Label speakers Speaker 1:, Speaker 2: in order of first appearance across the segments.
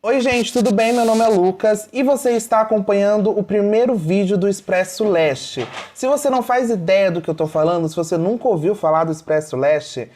Speaker 1: Oi gente, tudo bem? Meu nome é Lucas e você está acompanhando o primeiro vídeo do Expresso Leste. Se você não faz ideia do que eu tô falando, se você nunca ouviu falar do Expresso Leste,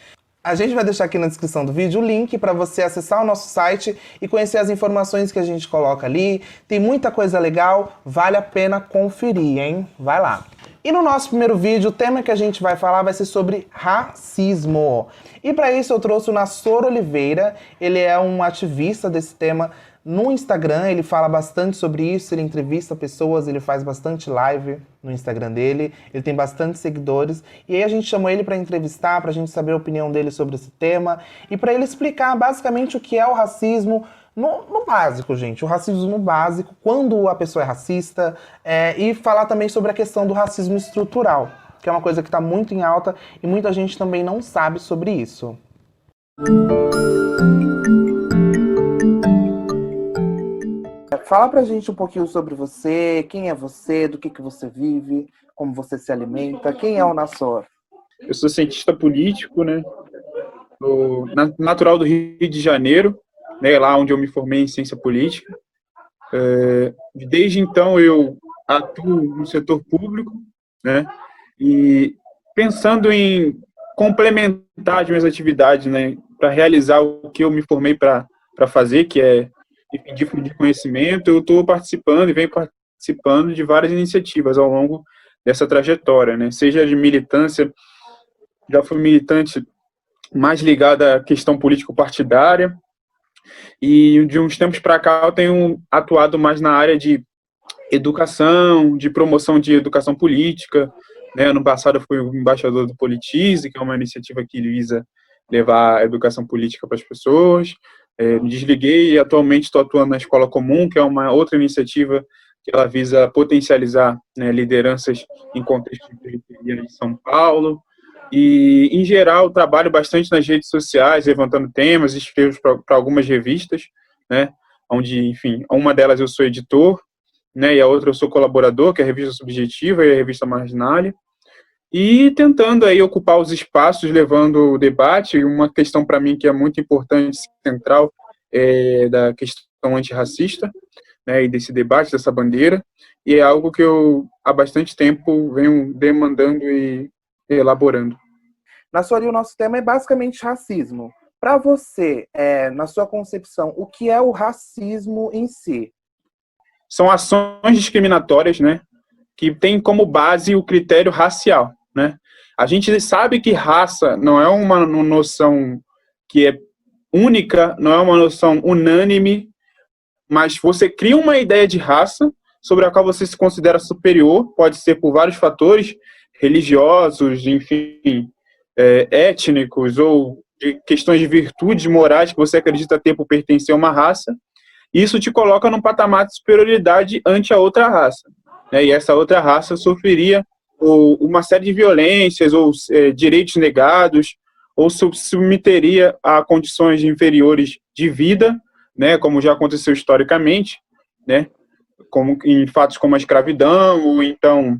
Speaker 1: a gente vai deixar aqui na descrição do vídeo o link para você acessar o nosso site e conhecer as informações que a gente coloca ali. Tem muita coisa legal, vale a pena conferir, hein? Vai lá! E no nosso primeiro vídeo, o tema que a gente vai falar vai ser sobre racismo. E para isso eu trouxe o Nassor Oliveira, ele é um ativista desse tema no Instagram, ele fala bastante sobre isso, ele entrevista pessoas, ele faz bastante live no Instagram dele, ele tem bastante seguidores, e aí a gente chamou ele para entrevistar, pra gente saber a opinião dele sobre esse tema, e para ele explicar basicamente o que é o racismo, no básico, gente, o racismo no básico, quando a pessoa é racista, e falar também sobre a questão do racismo estrutural, que é uma coisa que está muito em alta e muita gente também não sabe sobre isso. Fala pra gente um pouquinho sobre você, quem é você, do que você vive, como você se alimenta, quem é o Nassor?
Speaker 2: Eu sou cientista político, né? Natural do Rio de Janeiro, né? Lá onde eu me formei em ciência política. Desde então eu atuo no setor público, né? E pensando em complementar as minhas atividades, né? Para realizar o que eu me formei para fazer, que é, enfim, difundir conhecimento, eu estou participando e venho participando de várias iniciativas ao longo dessa trajetória, né? Seja de militância, já fui militante mais ligado à questão político-partidária, e de uns tempos para cá eu tenho atuado mais na área de educação, de promoção de educação política, né? Ano passado eu fui o embaixador do Politize, que é uma iniciativa que visa levar a educação política para as pessoas. Me desliguei e atualmente estou atuando na Escola Comum, que é uma outra iniciativa que ela visa potencializar, né, lideranças em contexto de periferia em São Paulo. E, em geral, trabalho bastante nas redes sociais, levantando temas, escrevo para algumas revistas, né, onde, enfim, uma delas eu sou editor, né, e a outra eu sou colaborador, que é a Revista Subjetiva e a Revista Marginália, e tentando aí ocupar os espaços, levando o debate. Uma questão para mim que é muito importante, central, é da questão antirracista, né, e desse debate, dessa bandeira, e é algo que eu há bastante tempo venho demandando e elaborando.
Speaker 1: Nassor, e o nosso tema é basicamente racismo. Para você, na sua concepção, o que é o racismo em si?
Speaker 2: São ações discriminatórias, né, que têm como base o critério racial, né? A gente sabe que raça não é uma noção que é única, não é uma noção unânime, mas você cria uma ideia de raça sobre a qual você se considera superior, pode ser por vários fatores, religiosos, enfim, étnicos, ou de questões de virtudes morais que você acredita ter por pertencer a uma raça. Isso te coloca num patamar de superioridade ante a outra raça, né? E essa outra raça sofreria uma série de violências, ou direitos negados, ou se submeteria a condições inferiores de vida, né, como já aconteceu historicamente, né, como em fatos como a escravidão, ou então,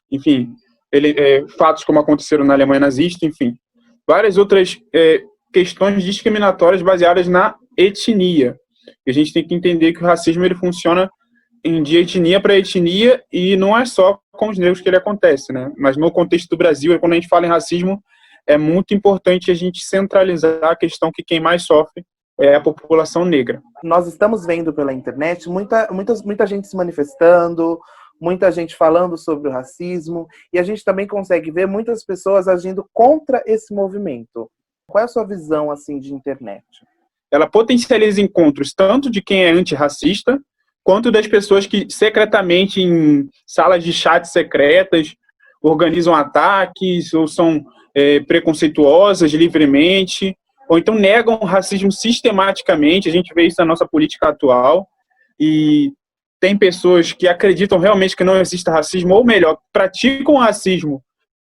Speaker 2: enfim, fatos como aconteceram na Alemanha nazista, enfim, várias outras questões discriminatórias baseadas na etnia. E a gente tem que entender que o racismo ele funciona de etnia para etnia, e não é só com os negros que ele acontece, né? Mas no contexto do Brasil, quando a gente fala em racismo, é muito importante a gente centralizar a questão que quem mais sofre é a população negra.
Speaker 1: Nós estamos vendo pela internet muita gente se manifestando, muita gente falando sobre o racismo, e a gente também consegue ver muitas pessoas agindo contra esse movimento. Qual é a sua visão, assim, de internet?
Speaker 2: Ela potencializa encontros tanto de quem é antirracista, quanto das pessoas que secretamente, em salas de chat secretas, organizam ataques, ou são preconceituosas livremente, ou então negam o racismo sistematicamente. A gente vê isso na nossa política atual, e tem pessoas que acreditam realmente que não existe racismo, ou melhor, praticam racismo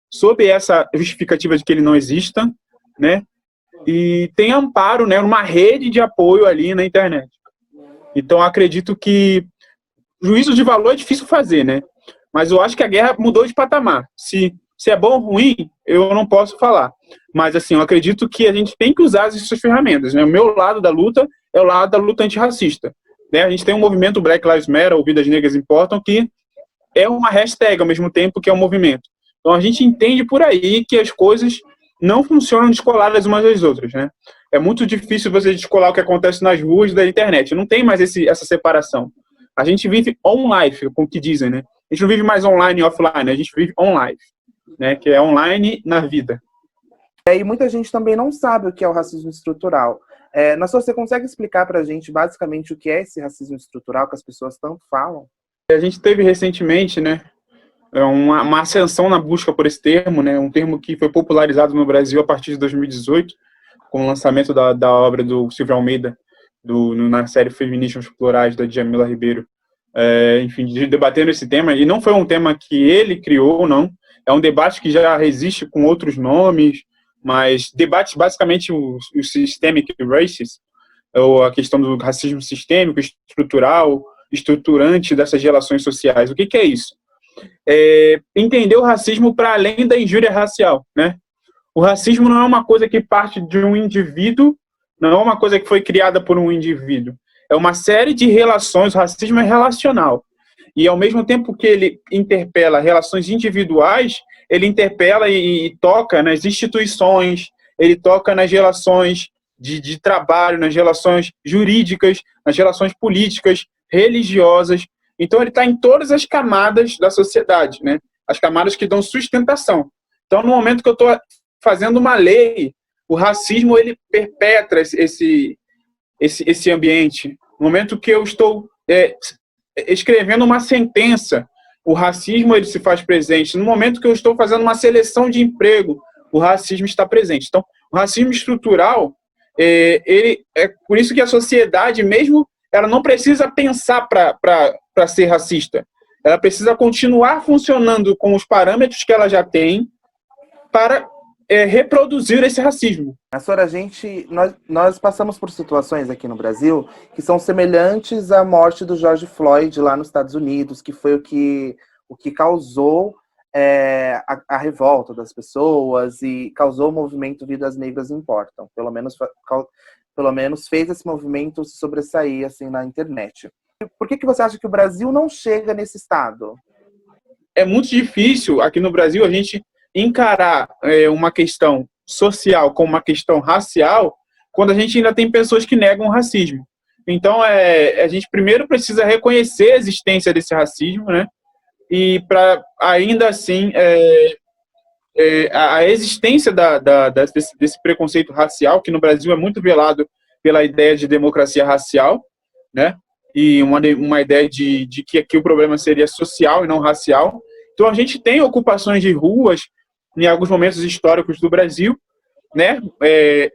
Speaker 2: sob essa justificativa de que ele não exista, né? E tem amparo, né, uma rede de apoio ali na internet. Então, acredito que juízo de valor é difícil fazer, né? Mas eu acho que a guerra mudou de patamar. Se é bom ou ruim, eu não posso falar. Mas, assim, eu acredito que a gente tem que usar essas ferramentas, né? O meu lado da luta é o lado da luta antirracista. Né? A gente tem um movimento Black Lives Matter, ou Vidas Negras Importam, que é uma hashtag ao mesmo tempo que é um movimento. Então a gente entende por aí que as coisas não funcionam descoladas umas das outras, né? É muito difícil você descolar o que acontece nas ruas da internet. Não tem mais essa separação. A gente vive on-life, como que dizem, né? A gente não vive mais online e offline, a gente vive on-life, né? Que é online na vida.
Speaker 1: E aí muita gente também não sabe o que é o racismo estrutural. Nassau, você consegue explicar pra gente basicamente o que é esse racismo estrutural que as pessoas tanto falam?
Speaker 2: A gente teve recentemente, né, uma ascensão na busca por esse termo, né, um termo que foi popularizado no Brasil a partir de 2018, com o lançamento da obra do Silvio Almeida, na série Feminismos Plurais, da Djamila Ribeiro, enfim, debatendo esse tema, e não foi um tema que ele criou, não, é um debate que já existe com outros nomes, mas debate basicamente o systemic racism, ou a questão do racismo sistêmico, estrutural, estruturante dessas relações sociais. O que é isso? Entender o racismo para além da injúria racial, né? O racismo não é uma coisa que parte de um indivíduo, não é uma coisa que foi criada por um indivíduo. É uma série de relações, o racismo é relacional. E ao mesmo tempo que ele interpela relações individuais, ele interpela e toca nas instituições, ele toca nas relações de trabalho, nas relações jurídicas, nas relações políticas, religiosas. Então ele está em todas as camadas da sociedade, né? As camadas que dão sustentação. Então, no momento que eu estou fazendo uma lei, o racismo ele perpetra esse ambiente. No momento que eu estou escrevendo uma sentença, o racismo ele se faz presente. No momento que eu estou fazendo uma seleção de emprego, o racismo está presente. Então, o racismo estrutural, ele é por isso que a sociedade, mesmo, ela não precisa pensar para ser racista. Ela precisa continuar funcionando com os parâmetros que ela já tem para reproduzir esse racismo.
Speaker 1: Senhora, nós passamos por situações aqui no Brasil que são semelhantes à morte do George Floyd lá nos Estados Unidos, que foi o que causou a revolta das pessoas e causou o movimento Vidas Negras Importam. Pelo menos fez esse movimento se sobressair assim, na internet. Por que você acha que o Brasil não chega nesse estado?
Speaker 2: É muito difícil aqui no Brasil a gente encarar uma questão social como uma questão racial quando a gente ainda tem pessoas que negam o racismo. Então, a gente primeiro precisa reconhecer a existência desse racismo, né? E para ainda assim a existência desse preconceito racial, que no Brasil é muito velado pela ideia de democracia racial, né? E uma ideia de que aqui o problema seria social e não racial. Então, a gente tem ocupações de ruas em alguns momentos históricos do Brasil, né?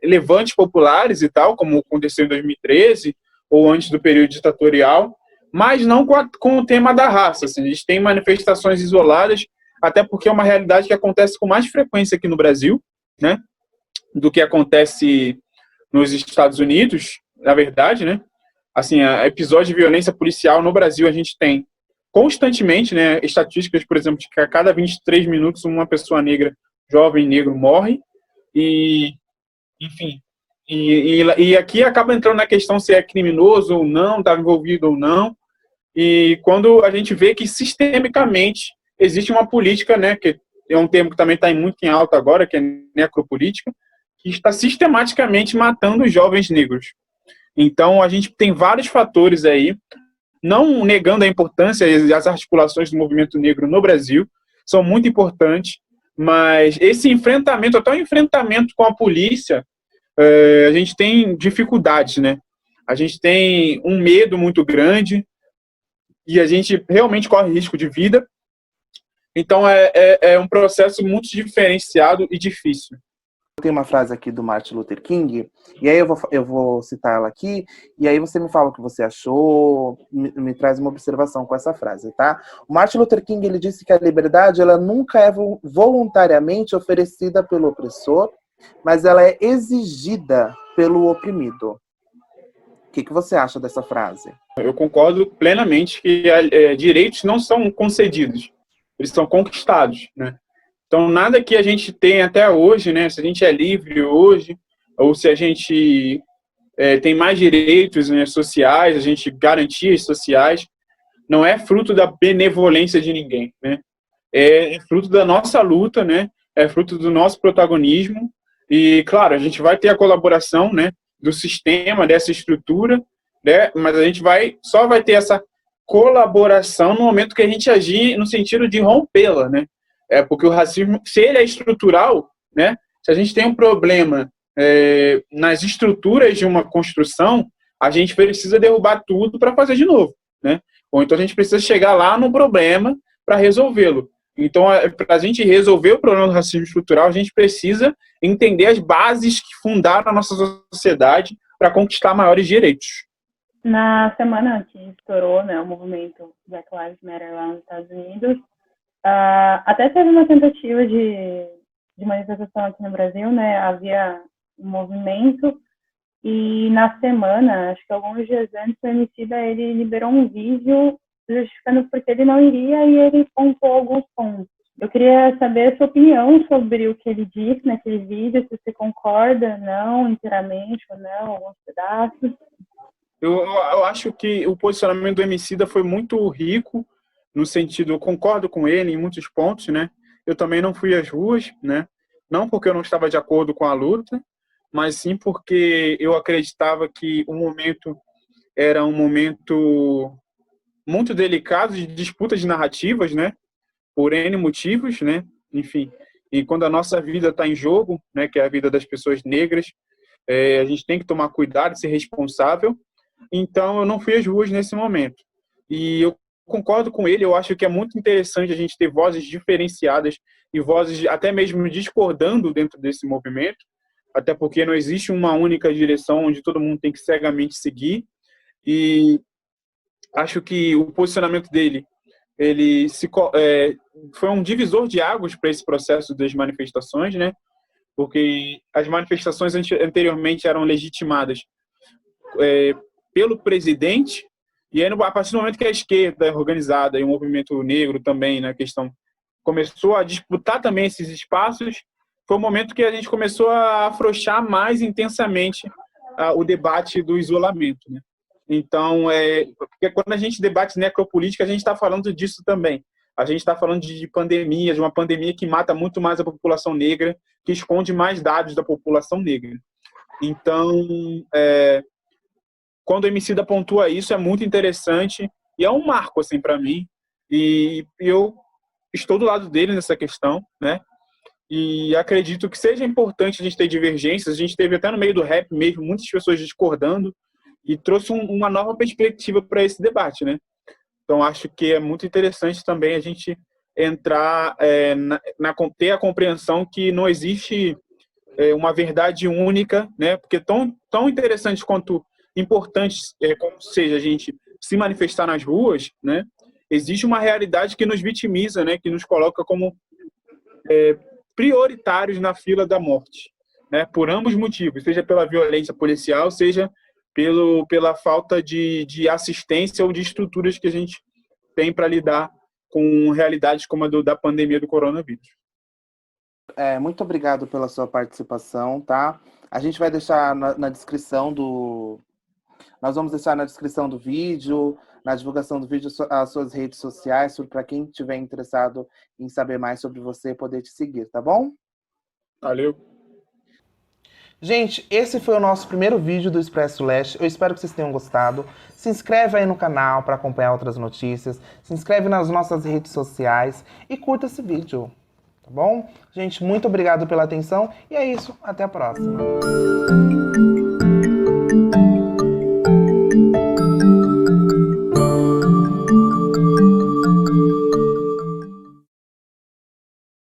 Speaker 2: Levantes populares e tal, como aconteceu em 2013, ou antes do período ditatorial, mas não com o tema da raça. Assim, a gente tem manifestações isoladas, até porque é uma realidade que acontece com mais frequência aqui no Brasil, né? Do que acontece nos Estados Unidos, na verdade, né? Assim, episódio de violência policial no Brasil a gente tem constantemente, né, estatísticas, por exemplo, de que a cada 23 minutos uma pessoa negra, jovem negro, morre, e, enfim, e aqui acaba entrando na questão se é criminoso ou não, está envolvido ou não, e quando a gente vê que sistemicamente existe uma política, né, que é um termo que também está muito em alta agora, que é necropolítica, que está sistematicamente matando os jovens negros. Então, a gente tem vários fatores aí, não negando a importância e as articulações do movimento negro no Brasil, são muito importantes, mas esse enfrentamento, até o enfrentamento com a polícia, a gente tem dificuldades, né? A gente tem um medo muito grande e a gente realmente corre risco de vida. Então, é um processo muito diferenciado e difícil.
Speaker 1: Tem uma frase aqui do Martin Luther King, e aí eu vou citar ela aqui, e aí você me fala o que você achou, me traz uma observação com essa frase, tá? O Martin Luther King, ele disse que a liberdade, ela nunca é voluntariamente oferecida pelo opressor, mas ela é exigida pelo oprimido. O que você acha dessa frase?
Speaker 2: Eu concordo plenamente que direitos não são concedidos, eles são conquistados, né? Então, nada que a gente tem até hoje, né, se a gente é livre hoje, ou se a gente tem mais direitos, né, sociais, a gente garantias sociais, não é fruto da benevolência de ninguém, né? É fruto da nossa luta, né? É fruto do nosso protagonismo. E, claro, a gente vai ter a colaboração, né, do sistema, dessa estrutura, né? Mas a gente só vai ter essa colaboração no momento que a gente agir no sentido de rompê-la, né? Porque o racismo, se ele é estrutural, né? Se a gente tem um problema nas estruturas de uma construção, a gente precisa derrubar tudo para fazer de novo, né? Ou então a gente precisa chegar lá no problema para resolvê-lo. Então, para a gente resolver o problema do racismo estrutural, a gente precisa entender as bases que fundaram a nossa sociedade para conquistar maiores direitos.
Speaker 3: Na semana que estourou, né, o movimento Black Lives Matter lá nos Estados Unidos, até teve uma tentativa de manifestação aqui no Brasil, né? Havia um movimento e na semana, acho que alguns dias antes, o Emicida, ele liberou um vídeo justificando porque ele não iria e ele pontuou alguns pontos. Eu queria saber a sua opinião sobre o que ele disse naquele vídeo, se você concorda, não, inteiramente ou não, alguns pedaços.
Speaker 2: Eu acho que o posicionamento do Emicida foi muito rico, no sentido, eu concordo com ele em muitos pontos, né? Eu também não fui às ruas, né? Não porque eu não estava de acordo com a luta, mas sim porque eu acreditava que o momento era um momento muito delicado de disputa de narrativas, né? Por N motivos, né? Enfim, e quando a nossa vida está em jogo, né? Que é a vida das pessoas negras, a gente tem que tomar cuidado, ser responsável. Então, eu não fui às ruas nesse momento. E eu concordo com ele, eu acho que é muito interessante a gente ter vozes diferenciadas e vozes até mesmo discordando dentro desse movimento, até porque não existe uma única direção onde todo mundo tem que cegamente seguir. E acho que o posicionamento dele foi um divisor de águas para esse processo das manifestações, né? Porque as manifestações anteriormente eram legitimadas pelo presidente, e aí, a partir do momento que a esquerda organizada e o movimento negro também, na questão, começou a disputar também esses espaços, foi o momento que a gente começou a afrouxar mais intensamente o debate do isolamento, né? Então, porque quando a gente debate necropolítica, a gente está falando disso também. A gente está falando de pandemia, de uma pandemia que mata muito mais a população negra, que esconde mais dados da população negra. Então, quando o Emicida pontua isso, é muito interessante e é um marco, assim, para mim. E eu estou do lado dele nessa questão, né? E acredito que seja importante a gente ter divergências. A gente teve até no meio do rap mesmo muitas pessoas discordando e trouxe uma nova perspectiva para esse debate, né? Então, acho que é muito interessante também a gente entrar, ter a compreensão que não existe uma verdade única, né? Porque tão interessante quanto importante como seja a gente se manifestar nas ruas, né? Existe uma realidade que nos vitimiza, né? Que nos coloca como prioritários na fila da morte, né? Por ambos motivos, seja pela violência policial, seja pela falta de assistência ou de estruturas que a gente tem para lidar com realidades como a da pandemia do coronavírus.
Speaker 1: Muito obrigado pela sua participação, tá? A gente vai deixar na descrição Nós vamos deixar na descrição do vídeo, na divulgação do vídeo, as suas redes sociais, para quem estiver interessado em saber mais sobre você, poder te seguir, tá bom?
Speaker 2: Valeu!
Speaker 1: Gente, esse foi o nosso primeiro vídeo do Expresso Leste. Eu espero que vocês tenham gostado. Se inscreve aí no canal para acompanhar outras notícias. Se inscreve nas nossas redes sociais e curta esse vídeo, tá bom? Gente, muito obrigado pela atenção. E é isso, até a próxima.